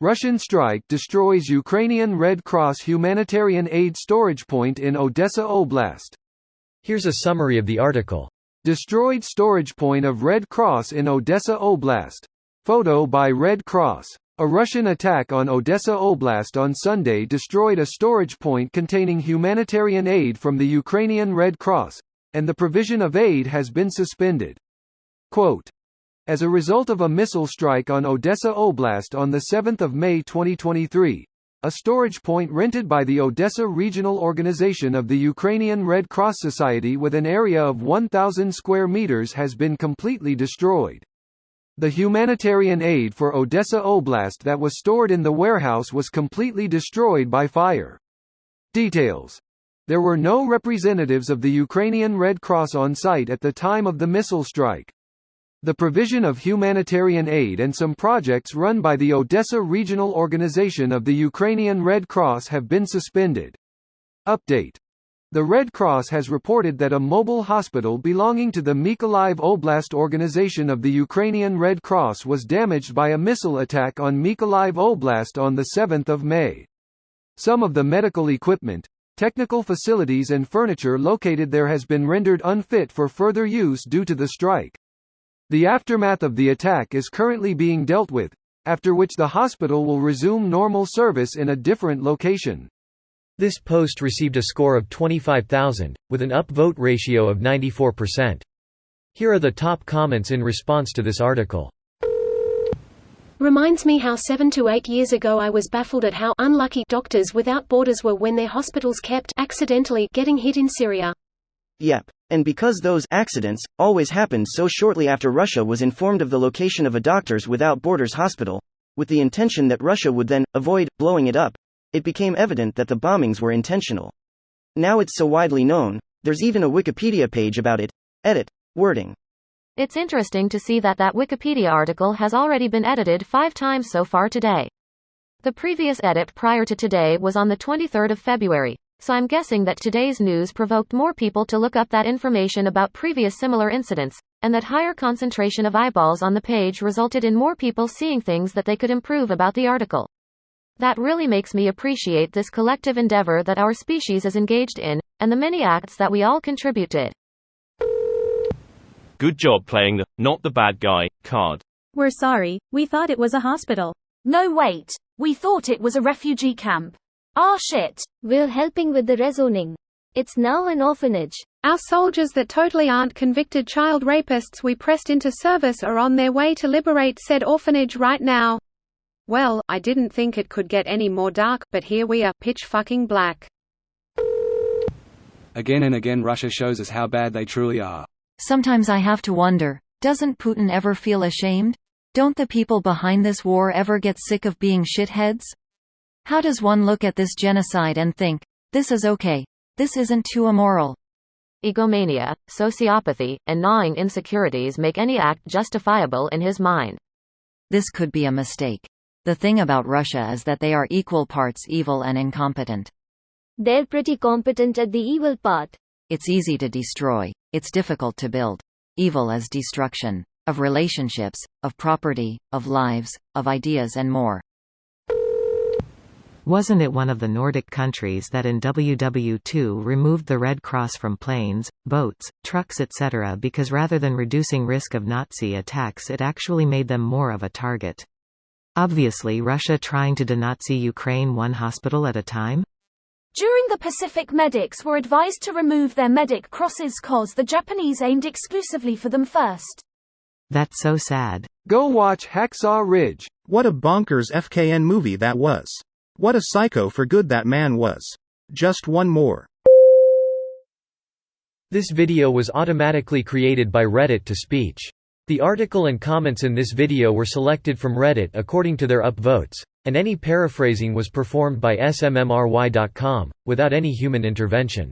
Russian strike destroys Ukrainian Red Cross humanitarian aid storage point in Odesa Oblast. Here's a summary of the article. Destroyed storage point of Red Cross in Odesa Oblast. Photo by Red Cross. A Russian attack on Odesa Oblast on Sunday destroyed a storage point containing humanitarian aid from the Ukrainian Red Cross, and the provision of aid has been suspended. Quote, as a result of a missile strike on Odesa Oblast on 7 May 2023, a storage point rented by the Odesa Regional Organization of the Ukrainian Red Cross Society with an area of 1,000 square meters has been completely destroyed. The humanitarian aid for Odesa Oblast that was stored in the warehouse was completely destroyed by fire. Details. There were no representatives of the Ukrainian Red Cross on site at the time of the missile strike. The provision of humanitarian aid and some projects run by the Odesa Regional Organization of the Ukrainian Red Cross have been suspended. Update. The Red Cross has reported that a mobile hospital belonging to the Mykolaiv Oblast Organization of the Ukrainian Red Cross was damaged by a missile attack on Mykolaiv Oblast on 7 May. Some of the medical equipment, technical facilities and furniture located there has been rendered unfit for further use due to the strike. The aftermath of the attack is currently being dealt with, after which the hospital will resume normal service in a different location. This post received a score of 25,000, with an upvote ratio of 94%. Here are the top comments in response to this article. Reminds me how 7 to 8 years ago I was baffled at how unlucky Doctors Without Borders were when their hospitals kept accidentally getting hit in Syria. Yep. And because those accidents always happened so shortly after Russia was informed of the location of a Doctors Without Borders hospital, with the intention that Russia would then avoid blowing it up, it became evident that the bombings were intentional. Now it's so widely known, there's even a Wikipedia page about it. Edit. Wording. It's interesting to see that Wikipedia article has already been edited 5 times so far today. The previous edit prior to today was on the 23rd of February. So I'm guessing that today's news provoked more people to look up that information about previous similar incidents, and that higher concentration of eyeballs on the page resulted in more people seeing things that they could improve about the article. That really makes me appreciate this collective endeavor that our species is engaged in, and the many acts that we all contribute to it. Good job playing the not the bad guy card. We're sorry, we thought it was a hospital. No wait, we thought it was a refugee camp. Ah shit. We're helping with the rezoning. It's now an orphanage. Our soldiers that totally aren't convicted child rapists we pressed into service are on their way to liberate said orphanage right now. Well, I didn't think it could get any more dark, but here we are, pitch fucking black. Again and again Russia shows us how bad they truly are. Sometimes I have to wonder, doesn't Putin ever feel ashamed? Don't the people behind this war ever get sick of being shitheads? How does one look at this genocide and think, this is okay, this isn't too immoral? Egomania, sociopathy, and gnawing insecurities make any act justifiable in his mind. This could be a mistake. The thing about Russia is that they are equal parts evil and incompetent. They're pretty competent at the evil part. It's easy to destroy, it's difficult to build. Evil is destruction. Of relationships, of property, of lives, of ideas and more. Wasn't it one of the Nordic countries that in WW2 removed the Red Cross from planes, boats, trucks etc. because rather than reducing risk of Nazi attacks it actually made them more of a target? Obviously Russia trying to denazi Ukraine one hospital at a time? During the Pacific, medics were advised to remove their medic crosses cause the Japanese aimed exclusively for them first. That's so sad. Go watch Hacksaw Ridge. What a bonkers FKN movie that was. What a psycho for good that man was. Just one more. This video was automatically created by Reddit to speech. The article and comments in this video were selected from Reddit according to their upvotes, and any paraphrasing was performed by smmry.com, without any human intervention.